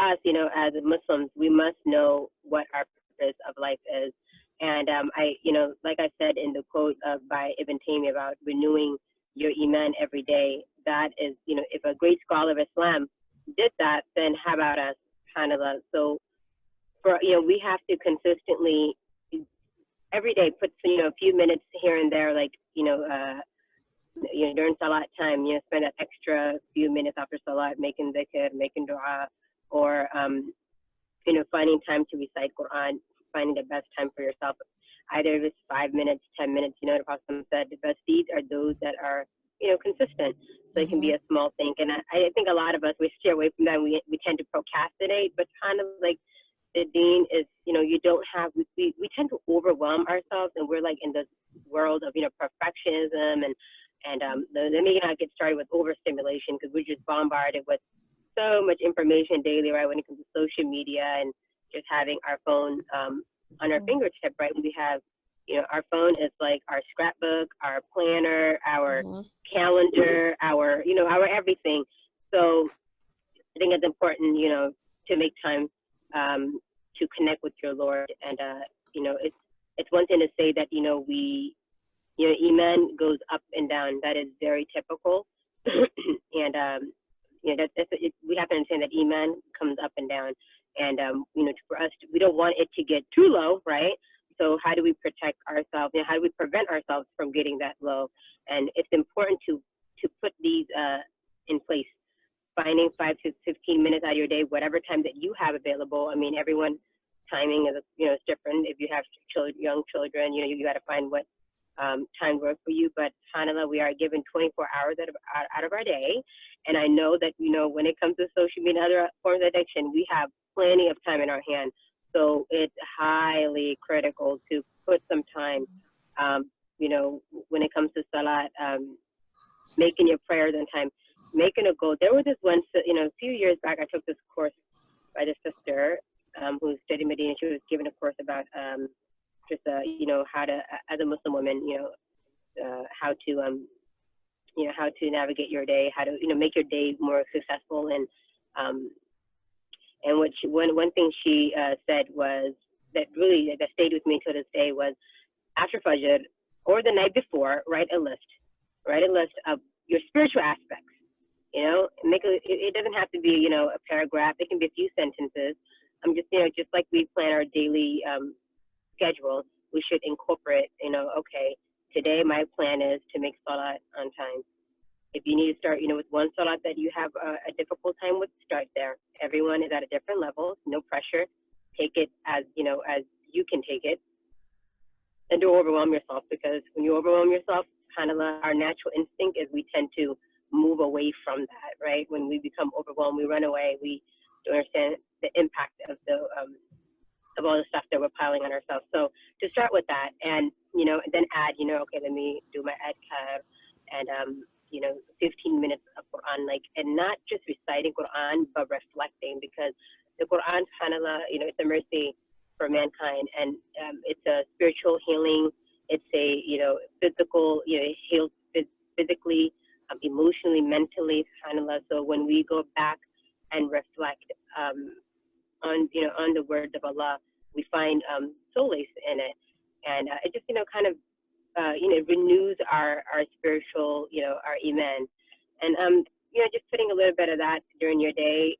us, as Muslims, we must know what our purpose of life is. And like I said in the quote by Ibn Taymiyyah about renewing your iman every day, that is, if a great scholar of Islam did that, then how about us, subhanAllah? So we have to consistently every day put a few minutes here and there, like during salat time, spend an extra few minutes after salat making dhikr, making dua, or finding time to recite Quran, finding the best time for yourself. Either if it's 5 minutes, 10 minutes, the Prophet said the best deeds are those that are consistent. So it can be a small thing, and I think a lot of us, we steer away from that. We tend to procrastinate, but kind of like the deen is, you don't have, we tend to overwhelm ourselves, and we're like in this world of, perfectionism, and let me not get started with overstimulation, because we're just bombarded with so much information daily, right? When it comes to social media and just having our phone on our fingertip, right? We have, our phone is like our scrapbook, our planner, our calendar, our everything. So I think it's important, to make time to connect with your Lord. And, it's one thing to say that, we, iman goes up and down. That is very typical. And, we have to understand that iman comes up and down. And, for us, we don't want it to get too low, right? So how do we protect ourselves? How do we prevent ourselves from getting that low? And it's important to put these in place. Finding 5 to 15 minutes out of your day, whatever time that you have available. I mean, everyone timing is, is different. If you have young children, you got to find what time works for you. But subhanAllah, we are given 24 hours out of our day. And I know that, when it comes to social media and other forms of addiction, we have plenty of time in our hand. So it's highly critical to put some time, when it comes to salat, making your prayers on time, making a goal. There was this one, a few years back, I took this course by this sister who studied Medina. She was given a course about just, how to, as a Muslim woman, how to, how to navigate your day, how to, make your day more successful. And one thing she said was that really that stayed with me to this day was after Fajr or the night before, write a list of your spiritual aspects. It doesn't have to be, a paragraph. It can be a few sentences. Just like we plan our daily schedule, we should incorporate, okay, today my plan is to make salat on time. If you need to start, with one salat that you have a difficult time with, start there. Everyone is at a different level, no pressure. Take it as, as you can take it. And don't overwhelm yourself, because when you overwhelm yourself, subhanAllah, our natural instinct is we tend to move away from that, right? When we become overwhelmed, we run away. We don't understand the impact of of all the stuff that we're piling on ourselves. So to start with that, and and then add, okay, let me do my adhkar, and 15 minutes of Quran, and not just reciting Quran, but reflecting, because the Quran, subhanAllah, it's a mercy for mankind, and it's a spiritual healing. It's a physical, it heals physically, emotionally, mentally, subhanAllah. So when we go back and reflect on on the words of Allah, we find solace in it, and it just kind of renews our spiritual, our iman, and just putting a little bit of that during your day.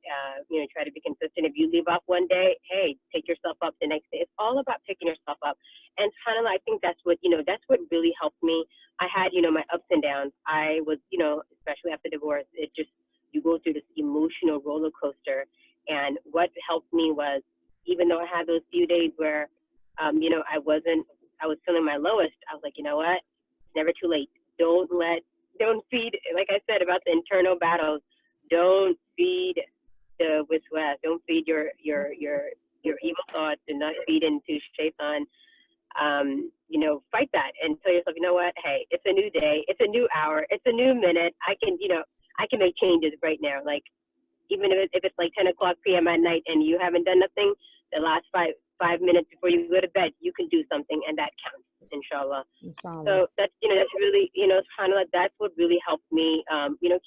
Try to be consistent. If you leave off one day, hey, pick yourself up the next day. It's all about picking yourself up. And subhanAllah, I think that's what really helped me. I had my ups and downs. I was especially after divorce, it just, you go through this emotional roller coaster. And what helped me was, even though I had those few days where I was feeling my lowest, I was like, you know what? It's never too late. Don't feed, like I said about the internal battles, don't feed the waswas. Don't feed your evil thoughts, and not feed into shaitan. Fight that and tell yourself, you know what? Hey, it's a new day. It's a new hour. It's a new minute. I can make changes right now. Like, even if it's like 10 o'clock p.m. at night and you haven't done nothing, the last five minutes before you go to bed, you can do something, and that counts, inshallah. So that's, that's really, subhanAllah, that's what really helped me,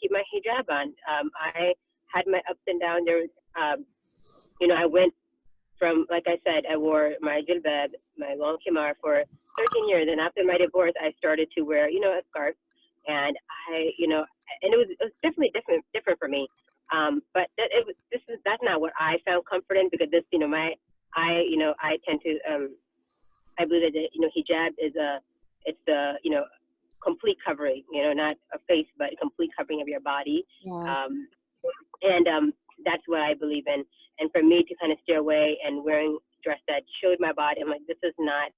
keep my hijab on. I had my ups and downs. There was I went from, like I said, I wore my jilbab, my long khimar for 13 years, and after my divorce, I started to wear, a scarf, and and it was definitely different for me. But that's not what I found comfort in, because this, I tend to, I believe that hijab is it's the complete covering, not a face, but a complete covering of your body. Yeah. And that's what I believe in. And for me to kind of steer away and wearing dress that showed my body, I'm like, this is not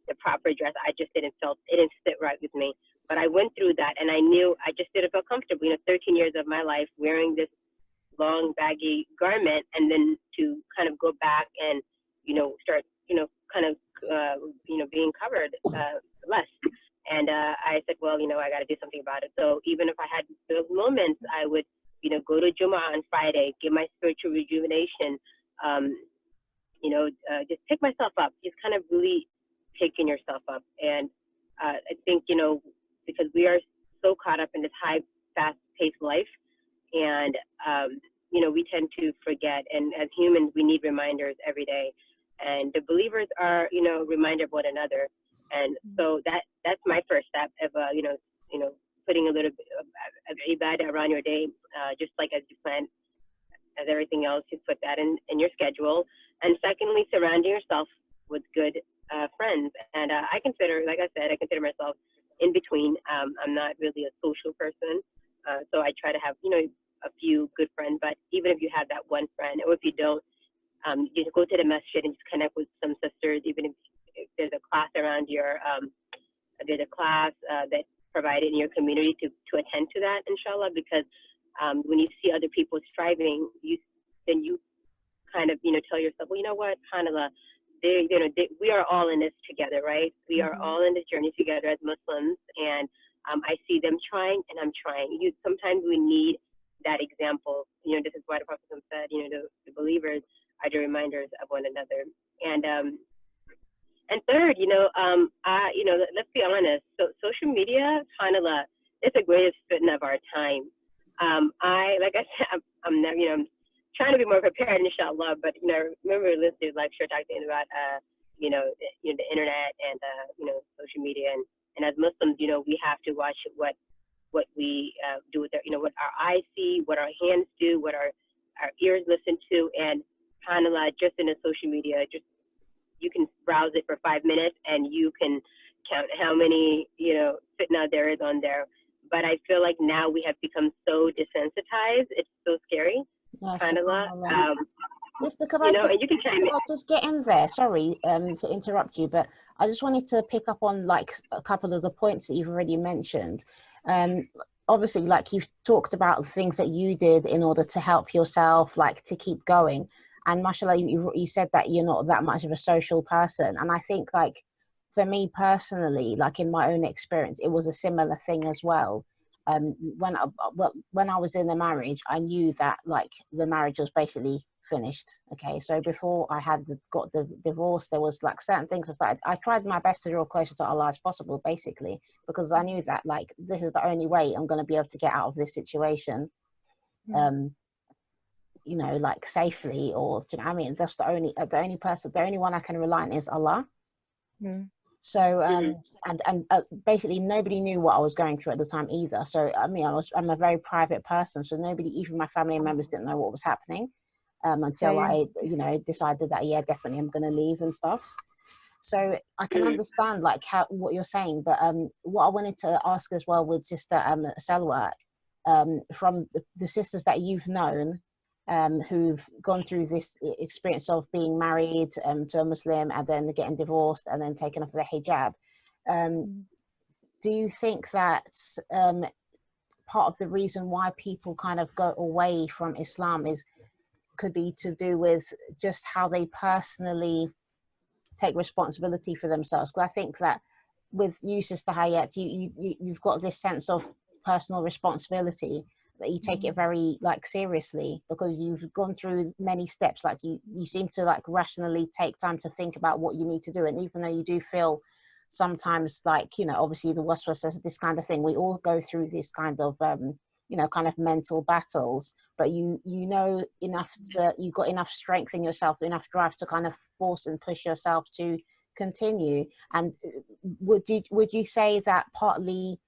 the proper dress. I just it didn't sit right with me. But I went through that, and I knew I just didn't feel comfortable. 13 years of my life wearing this long baggy garment, and then to kind of go back and start kind of being covered less. And I said, well, I got to do something about it. So even if I had those moments, I would go to Juma on Friday, get my spiritual rejuvenation, um, just pick myself up, just kind of really picking yourself up. And I think, because we are so caught up in this high, fast paced life, and, we tend to forget. And as humans, we need reminders every day. And the believers are, reminder of one another. And so that's my first step of, putting a little bit of ibadah around your day, just like as you plan as everything else, you put that in your schedule. And secondly, surrounding yourself with good friends. And I consider, like I said, I consider myself in between. I'm not really a social person. So I try to have, a few good friends. But even if you have that one friend, or if you don't, you just go to the masjid and just connect with some sisters. Even if there's a class around there's a class that provided in your community to attend to that, inshallah, because when you see other people striving, then you kind of, tell yourself, well, you know what, subhanAllah, we are all in this together, right? We are all in this journey together as Muslims, and I see them trying, and I'm trying. Sometimes we need that example. This is why the Prophet said, the believers are the reminders of one another. And third, let's be honest. So social media, subhanAllah, it's the greatest fitna of our time. Like I said, I'm not, I'm trying to be more prepared, inshallah. But remember listening to lecture talking about, the internet and social media, and as Muslims, we have to watch what we do with what our eyes see, what our hands do, what our ears listen to, and subhanAllah, just in the social media, just you can browse it for 5 minutes and you can count how many fitna there is on there. But I feel like now we have become so desensitized. It's so scary. Yes, SubhanAllah. Just because And you can chime in. I'll just get in there. Sorry to interrupt you, but I just wanted to pick up on like a couple of the points that you've already mentioned. Obviously, like you've talked about the things that you did in order to help yourself, like to keep going. And mashallah, you said that you're not that much of a social person. And I think like for me personally, like in my own experience, it was a similar thing as well. When I was in a marriage, I knew that like the marriage was basically finished. Okay, so before I had got the divorce, there was like certain things I tried my best to draw closer to Allah as possible, basically, because I knew that like this is the only way I'm going to be able to get out of this situation. Like safely, or I mean, that's the only person, the only one I can rely on is Allah. So and basically nobody knew what I was going through at the time either. So I mean, I'm a very private person, so nobody, even my family members, didn't know what was happening until I decided that definitely I'm going to leave and stuff. So I can understand like what you're saying, but what I wanted to ask as well with Sister Selwa, from the sisters that you've known, who've gone through this experience of being married to a Muslim and then getting divorced and then taking off the hijab, do you think that part of the reason why people kind of go away from Islam could be to do with just how they personally take responsibility for themselves? Because I think that with you, Sister Hayat, you've got this sense of personal responsibility that you take it very like seriously, because you've gone through many steps. Like you seem to like rationally take time to think about what you need to do, and even though you do feel sometimes like obviously the waswas says this kind of thing, we all go through this kind of kind of mental battles, but you know enough to, you got enough strength in yourself, enough drive to kind of force and push yourself to continue. And would you say that partly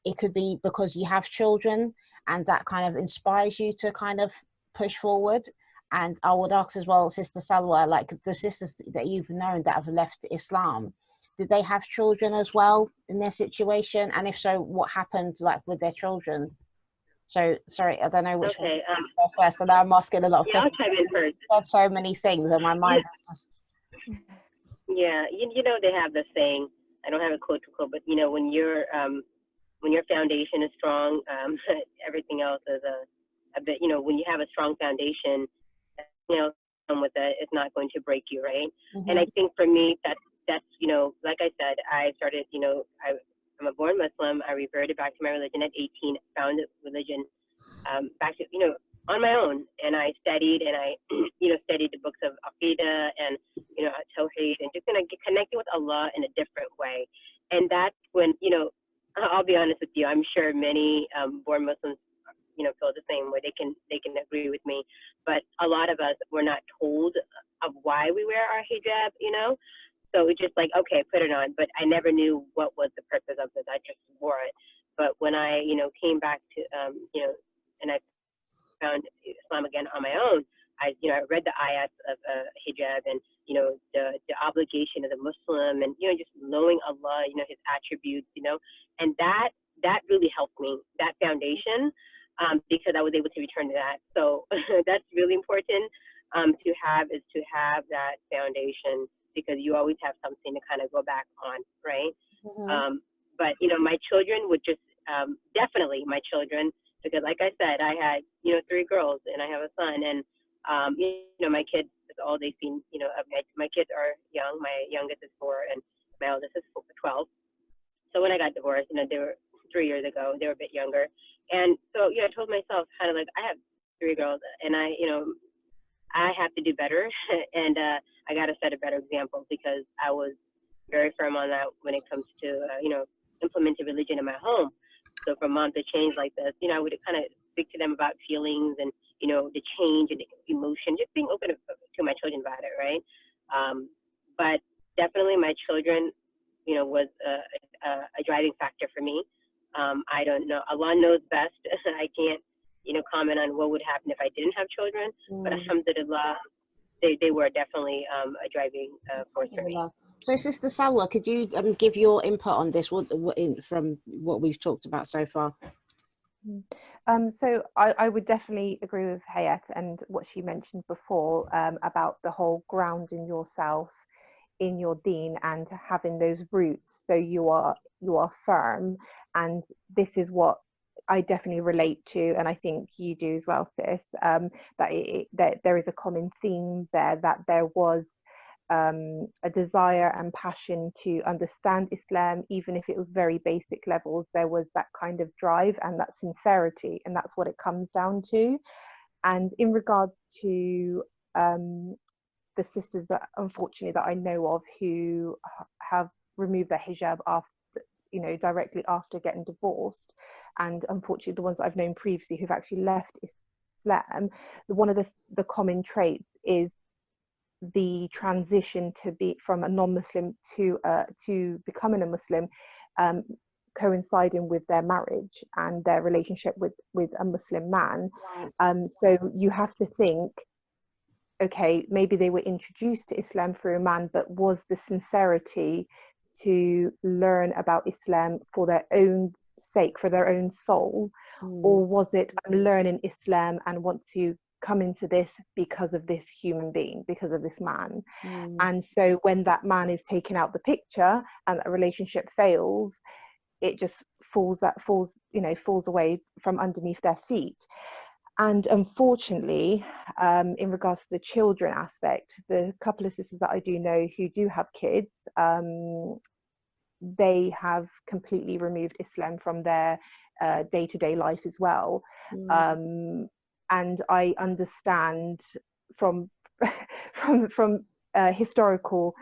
it could be because you have children and that kind of inspires you to kind of push forward? And I would ask as well, Sister Salwa, like the sisters that you've known that have left Islam, did they have children as well in their situation? And if so, what happened like with their children? So sorry, I don't know which one first. I know I'm asking a lot of questions. I'll chime in first. Said so many things, and my mind was just. Yeah, you know they have this saying. I don't have a quote to quote, but you know when your foundation is strong, everything else is a bit. You know, when you have a strong foundation, you know, come with it, it's not going to break you, right? Mm-hmm. And I think for me, that's you know, like I said, I started, you know, I'm a born Muslim. I reverted back to my religion at 18. Found religion back to, you know, on my own, and I studied, and I, you know, studied the books of Aqidah and, you know, Tawheed, and just gonna get connected with Allah in a different way. And that's when, you know, I'll be honest with you, I'm sure many born Muslims, you know, feel the same way. They can agree with me, but a lot of us were not told of why we wear our hijab, you know. So it's just like, okay, put it on, but I never knew what was the purpose of this. I just wore it. But when I, you know, came back to, you know, and I found Islam again on my own, you know, I read the ayats of hijab and, you know, the obligation of the Muslim, and, you know, just knowing Allah, you know, his attributes, you know, and that really helped me, that foundation, because I was able to return to that. So that's really important to have that foundation, because you always have something to kind of go back on, right? Mm-hmm. But, you know, my children would just, definitely my children, because like I said, I had, you know, 3 girls and I have a son, and, you know, my kids, is all they've seen, you know, of my kids are young. My youngest is 4 and my eldest is 12. So when I got divorced, you know, they were 3 years ago, they were a bit younger. And so, you know, I told myself kind of like, I have 3 girls and I, you know, I have to do better, and I got to set a better example, because I was very firm on that when it comes to, you know, implementing religion in my home. So for mom to change like this, you know, I would kind of speak to them about feelings and, you know, the change and the emotion, just being open to my children about it, right? But definitely my children, you know, was a driving factor for me. I don't know. Allah knows best. I can't, you know, comment on what would happen if I didn't have children, but alhamdulillah, they were definitely a driving force for me. So Sister Salwa, could you give your input on this, from what we've talked about so far? So I would definitely agree with Hayat and what she mentioned before about the whole grounding yourself in your deen and having those roots, so you are firm. And this is what I definitely relate to, and I think you do as well, sis, that there is a common theme there, that there was a desire and passion to understand Islam, even if it was very basic levels. There was that kind of drive and that sincerity, and that's what it comes down to. And in regards to the sisters that unfortunately that I know of who have removed their hijab after, you know, directly after getting divorced, and unfortunately the ones that I've known previously who've actually left Islam, one of the common traits is the transition to be from a non-Muslim to becoming a Muslim, coinciding with their marriage and their relationship with a Muslim man. So you have to think, okay, maybe they were introduced to Islam through a man, but was the sincerity to learn about Islam for their own sake, for their own soul, or was it, I'm learning Islam and want to come into this because of this human being, because of this man? And so when that man is taken out the picture and that relationship fails, it just falls away from underneath their feet. And unfortunately, in regards to the children aspect, the couple of sisters that I do know who do have kids, they have completely removed Islam from their day-to-day life as well. And I understand from historical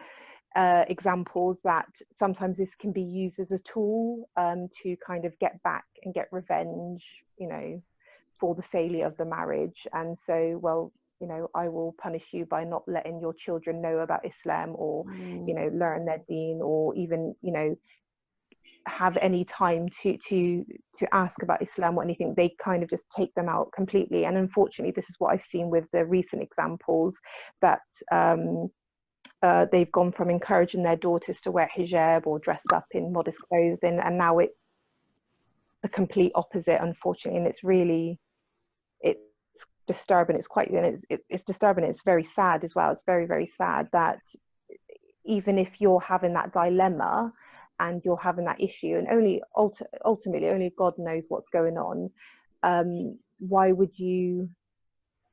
examples that sometimes this can be used as a tool to kind of get back and get revenge, you know, for the failure of the marriage. And so, well, you know, I will punish you by not letting your children know about Islam, or you know, learn their deen, or even, you know, have any time to ask about Islam or anything. They kind of just take them out completely. And unfortunately, this is what I've seen with the recent examples, that they've gone from encouraging their daughters to wear hijab or dress up in modest clothing, and now it's the complete opposite, unfortunately. And it's really, it's disturbing. It's quite, it's disturbing. It's very sad as well. It's very, very sad that even if you're having that dilemma and you're having that issue, and ultimately only God knows what's going on, why would you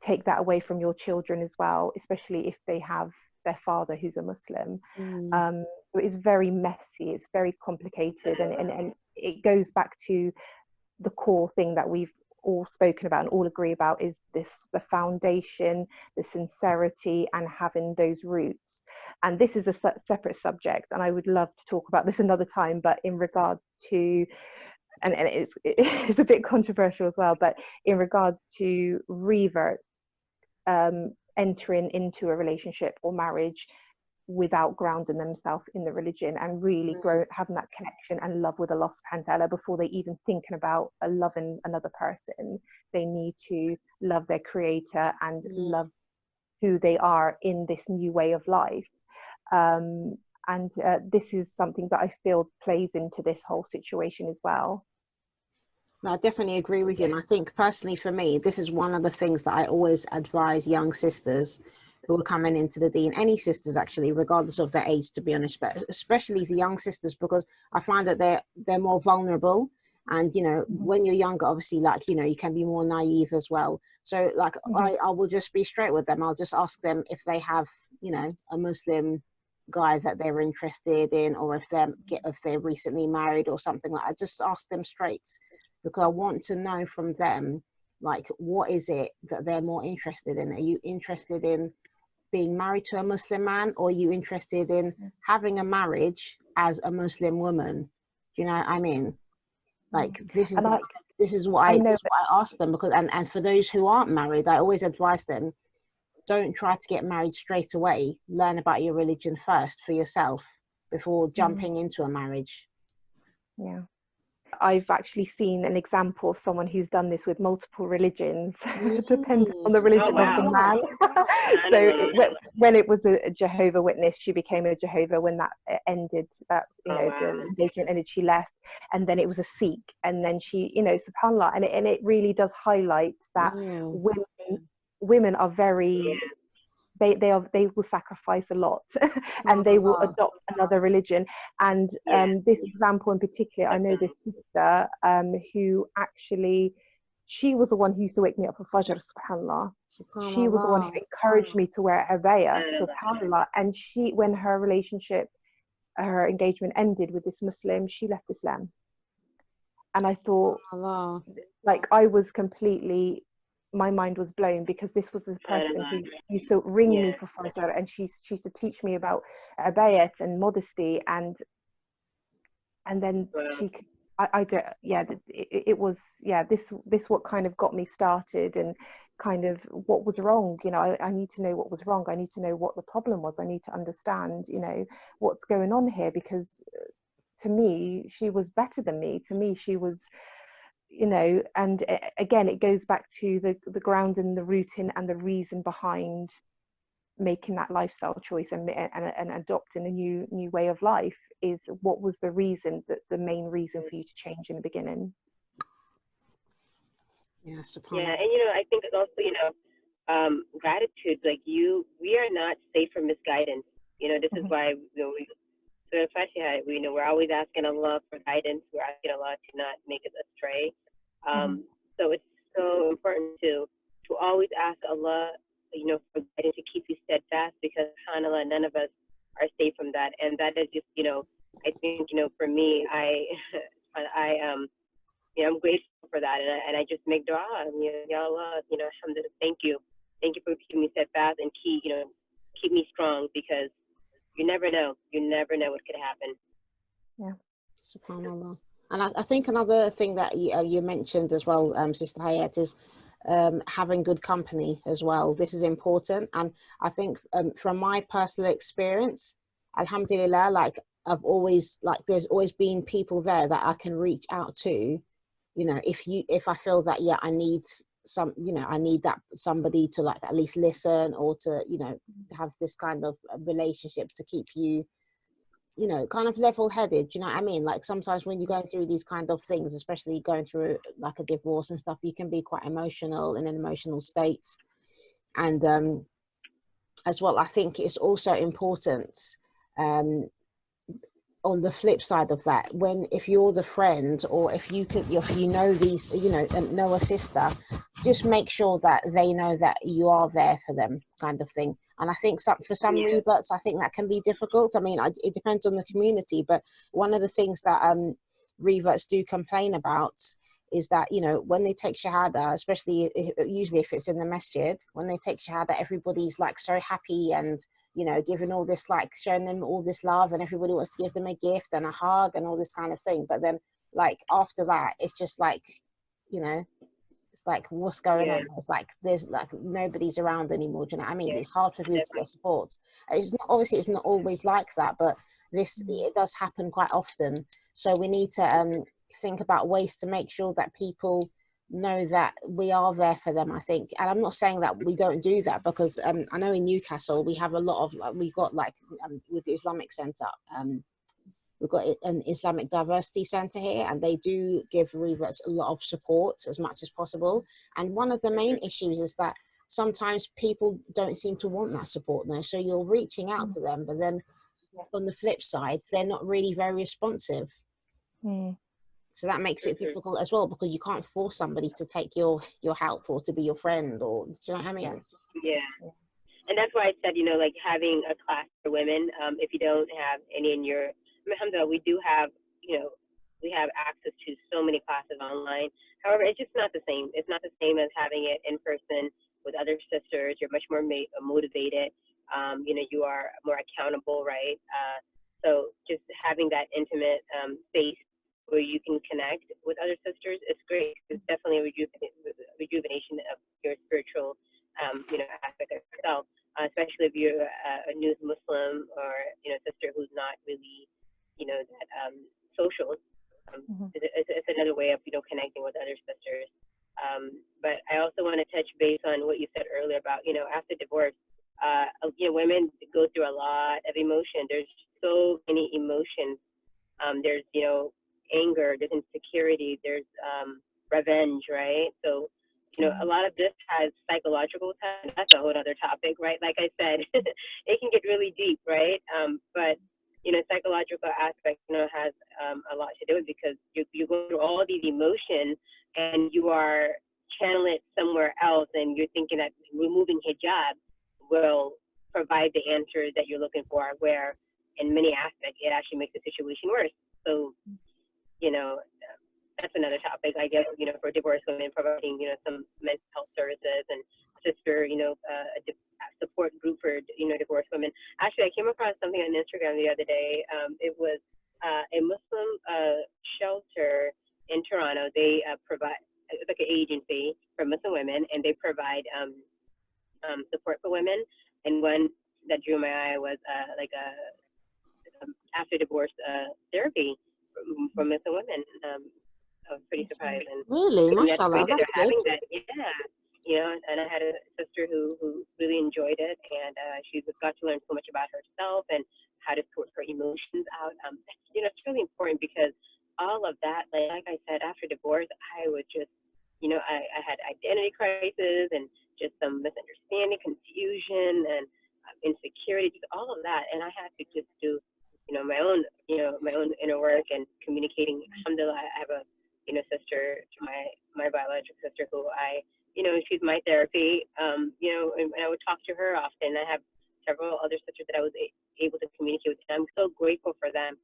take that away from your children as well, especially if they have their father who's a Muslim? It's very messy, it's very complicated, and it goes back to the core thing that we've all spoken about and all agree about, is the foundation, the sincerity, and having those roots. And this is a separate subject, and I would love to talk about this another time, but in regards to, and it's a bit controversial as well, but in regards to reverts entering into a relationship or marriage without grounding themselves in the religion and really having that connection and love with Allah subhanahu wa ta'ala before they even thinking about loving another person. They need to love their creator and love who they are in this new way of life. And this is something that I feel plays into this whole situation as well. No, I definitely agree with you. And I think personally for me, this is one of the things that I always advise young sisters who are coming into the deen, any sisters actually, regardless of their age, to be honest, but especially the young sisters, because I find that they're more vulnerable. And, you know, when you're younger, obviously, like, you know, you can be more naive as well. So like, I will just be straight with them. I'll just ask them if they have, you know, a Muslim guy that they're interested in, or if they're recently married or something like that. I just ask them straight, because I want to know from them, like, what is it that they're more interested in? Are you interested in being married to a Muslim man, or are you interested in having a marriage as a Muslim woman? Do you know what I mean? Like, this is what I ask them, because and for those who aren't married, I always advise them, don't try to get married straight away. Learn about your religion first for yourself before jumping into a marriage. Yeah. I've actually seen an example of someone who's done this with multiple religions, depending on the religion of the man. So when it was a Jehovah Witness, she became a Jehovah. When that ended, the engagement ended, she left. And then it was a Sikh, and then she, you know, subhanAllah, and it really does highlight that women are very. They will sacrifice a lot and they will adopt another religion. And this example in particular, I know this sister who actually, she was the one who used to wake me up for Fajr, subhanAllah. She was the one who encouraged me to wear abaya, subhanAllah. And she, when her engagement ended with this Muslim, she left Islam. And I thought, like, I was completely, my mind was blown, because this was the person who used to ring me for Fajr, and she used to teach me about abayat and modesty, and then she could, it was this what kind of got me started, and kind of what was wrong. You know, I need to know what was wrong. I need to know what the problem was. I need to understand, you know, what's going on here, because to me she was better than me. To me she was, you know, and again it goes back to the ground and the rooting and the reason behind making that lifestyle choice and adopting a new way of life. Is what was the reason, that the main reason for you to change in the beginning. And you know, I think it's also, you know, gratitude. Like, we are not safe from misguidance. You know, this is why, you know, we're always asking Allah for guidance. We're asking Allah to not make us astray. So it's so important to always ask Allah, you know, for guidance, to keep you steadfast, because subhanAllah, none of us are safe from that. And that is just, you know, I think, you know, for me, you know, I'm grateful for that, and I just make dua, you know, Ya Allah, you know, alhamdulillah, thank you for keeping me steadfast, and keep me strong, because You never know. You never know what could happen. Yeah. SubhanAllah. And I think another thing that you mentioned as well, Sister Hayat, is having good company as well. This is important. And I think from my personal experience, alhamdulillah, like I've always, like there's always been people there that I can reach out to, you know, if I feel that, yeah, I need some, you know, I need that somebody to like at least listen, or to, you know, have this kind of relationship to keep you, you know, kind of level-headed. You know what I mean? Like sometimes when you're going through these kind of things, especially going through like a divorce and stuff, you can be quite emotional, in an emotional state. And as well, I think it's also important, on the flip side of that, when if you're the friend, or if you could, if you know these, you know a sister, just make sure that they know that you are there for them, kind of thing. And I think for some reverts, I think that can be difficult. I mean, it depends on the community, but one of the things that reverts do complain about is that, you know, when they take shahada, especially usually if it's in the masjid, when they take shahada, everybody's like so happy, and you know, giving all this, like showing them all this love, and everybody wants to give them a gift and a hug and all this kind of thing. But then like after that, it's just like, you know, it's like, what's going on? It's like there's like nobody's around anymore. Do you know what I mean? It's hard for people to get support. It's not, obviously it's not always like that, but it does happen quite often. So we need to think about ways to make sure that people know that we are there for them, I think. And I'm not saying that we don't do that, because I know in Newcastle we have a lot of, like, we've got like with the Islamic Centre, we've got an Islamic Diversity Centre here, and they do give reverts a lot of support as much as possible. And one of the main issues is that sometimes people don't seem to want that support now. So you're reaching out to them, but then on the flip side, they're not really very responsive. So that makes it difficult as well, because you can't force somebody to take your help, or to be your friend, or do you know what I mean? And that's why I said, you know, like having a class for women, if you don't have any in your, alhamdulillah, we do have, you know, we have access to so many classes online. However, it's just not the same. It's not the same as having it in person with other sisters. You're much more motivated. You know, you are more accountable, right? So just having that intimate space where you can connect with other sisters is great. It's definitely a rejuvenation of your spiritual, you know, aspect of yourself, especially if you're a new Muslim, or, you know, sister who's not really, you know, that social. It's another way of, you know, connecting with other sisters. But I also want to touch base on what you said earlier about, you know, after divorce, you know, women go through a lot of emotion. There's so many emotions. There's, you know, anger, there's insecurity, there's revenge, right? So, you know, a lot of this has psychological ties. That's a whole other topic, right? Like I said, it can get really deep, right? But, you know, psychological aspect, you know, has a lot to do with it, because you go through all these emotions and you are channeling it somewhere else, and you're thinking that removing hijab will provide the answers that you're looking for, where in many aspects it actually makes the situation worse. So, you know, that's another topic, I guess, you know, for divorced women, providing, you know, some mental health services and sister, you know, a support group for, you know, divorced women. Actually, I came across something on Instagram the other day. It was a Muslim shelter in Toronto. They provide, it's like an agency for Muslim women, and they provide support for women. And one that drew my eye was like a after divorce therapy for Muslim women. I was pretty surprised. And really, mashallah, that's that's good. that, you know, and I had a sister who really enjoyed it, and she got to learn so much about herself and how to sort her emotions out. You know, it's really important, because all of that, like I said, after divorce, I was just, you know, I had identity crisis and just some misunderstanding, confusion, and insecurity, all of that, and I had to just do, you know, my own inner work and communicating. Alhamdulillah, I have a, you know, sister, my biological sister, who I, you know, she's my therapy. You know, and I would talk to her often. I have several other sisters that I was able to communicate with. And I'm so grateful for them.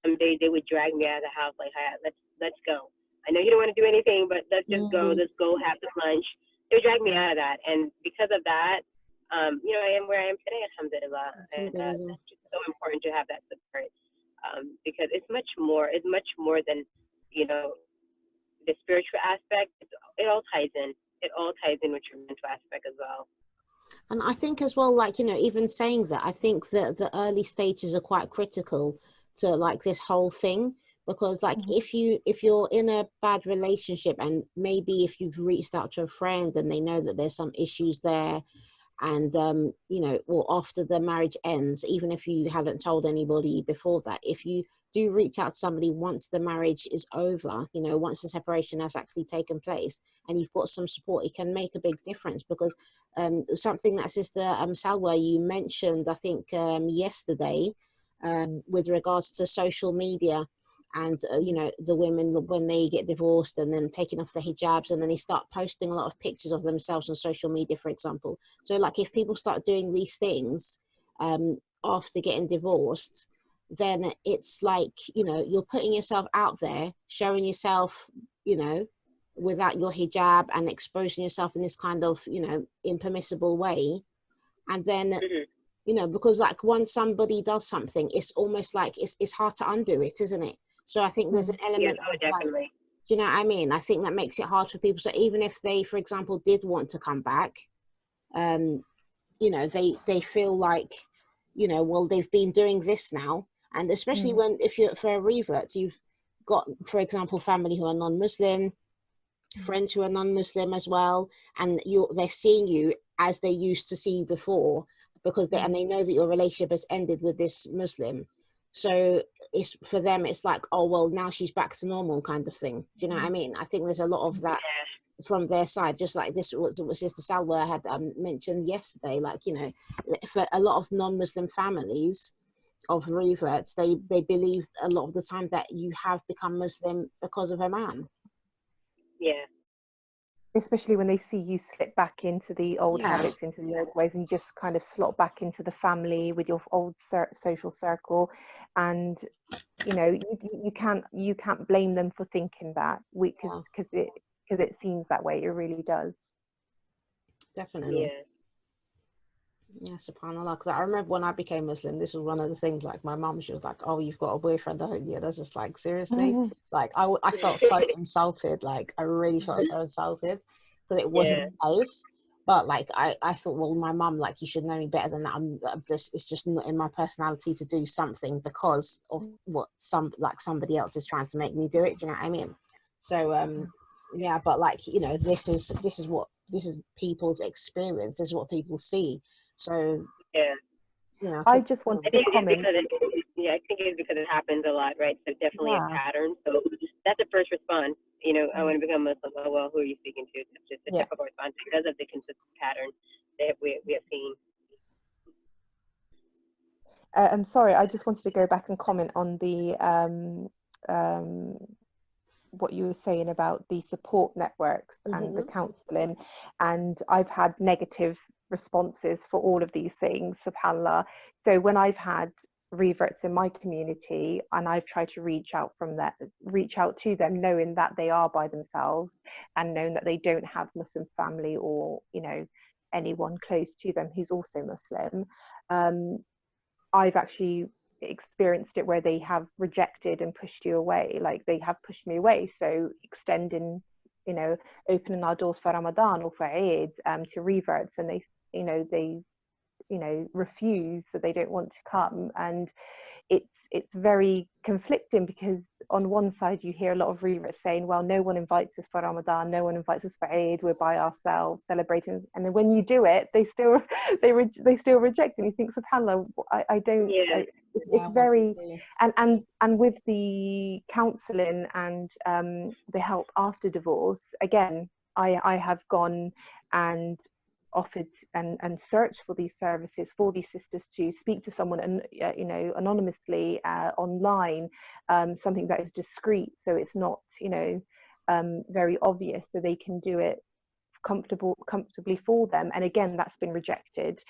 Some days they would drag me out of the house, like, "Hi, let's go. I know you don't want to do anything, but let's just go. Let's go have some lunch." They would drag me out of that, and because of that, I am where I am today, alhamdulillah. And Alhamdulillah. that's just so important to have that support, because it's much more than, the spiritual aspect. It all ties in. It all ties in with your mental aspect as well. And I think as well, like, even saying that, I think that the early stages are quite critical to like this whole thing, because like if you're in a bad relationship, and maybe if you've reached out to a friend and they know that there's some issues there, and or after the marriage ends, even if you hadn't told anybody before that, if you do reach out to somebody once the marriage is over, once the separation has actually taken place, and you've got some support, it can make a big difference. Because something that Sister Salwa, you mentioned, I think yesterday, with regards to social media, and the women, when they get divorced and then taking off the hijabs, and then they start posting a lot of pictures of themselves on social media, for example. So like if people start doing these things after getting divorced, then it's like, you're putting yourself out there, showing yourself, without your hijab, and exposing yourself in this kind of, impermissible way. And then, because like once somebody does something, it's almost like it's hard to undo it, isn't it? So I think there's an element of definitely. like, do you know what I mean? I think that makes it hard for people. So even if they, for example, did want to come back, they feel like, well, they've been doing this now. And especially when, if you're for a revert, you've got, for example, family who are non-Muslim, friends who are non-Muslim as well, and they're seeing you as they used to see you before, because and they know that your relationship has ended with this Muslim. So it's, for them, it's like, oh well, now she's back to normal kind of thing. Do you know what I mean? I think there's a lot of that from their side, just like this was what Sister Salwa had mentioned yesterday. Like, for a lot of non-Muslim families of reverts, they believe a lot of the time that you have become Muslim because of a man. Yeah. Especially when they see you slip back into the old habits, into the old ways, and you just kind of slot back into the family with your old social circle. And you can't blame them for thinking that, because it seems that way. It really does. Definitely. Yeah, subhanallah. Because I remember when I became Muslim, this was one of the things, like my mum, she was like, oh, you've got a boyfriend, don't you? That's just like, seriously? Like I felt so insulted. Like I really felt so insulted, because it wasn't the case. But like I thought, well, my mum, like, you should know me better than that. It's just not in my personality to do something because of what somebody else is trying to make me do it. Do you know what I mean? So yeah, but like, this is people's experience, this is what people see. So I just wanted to comment. I think it's because it happens a lot, right? So definitely a pattern. So that's the first response. I want to become Muslim. Oh well, who are you speaking to? That's just a typical response because of the consistent pattern that we have seen. I'm sorry, I just wanted to go back and comment on the what you were saying about the support networks and the counselling. And I've had negative responses for all of these things, subhanallah. So when I've had reverts in my community, and I've tried to reach out to them, knowing that they are by themselves, and knowing that they don't have Muslim family or anyone close to them who's also Muslim, I've actually experienced it where they have rejected and pushed you away. Like, they have pushed me away. So extending, opening our doors for Ramadan or for Eid to reverts, and they refuse, so they don't want to come. And it's very conflicting, because on one side you hear a lot of reverts saying, well, no one invites us for Ramadan, no one invites us for Eid, we're by ourselves celebrating. And then when you do it, they still reject, and you think, subhanallah, I don't. It's very, and with the counselling and the help after divorce, again, I have gone and offered and searched for these services for these sisters to speak to someone, and anonymously online, something that is discreet, so it's not very obvious, so they can do it comfortably for them. And again, that's been rejected.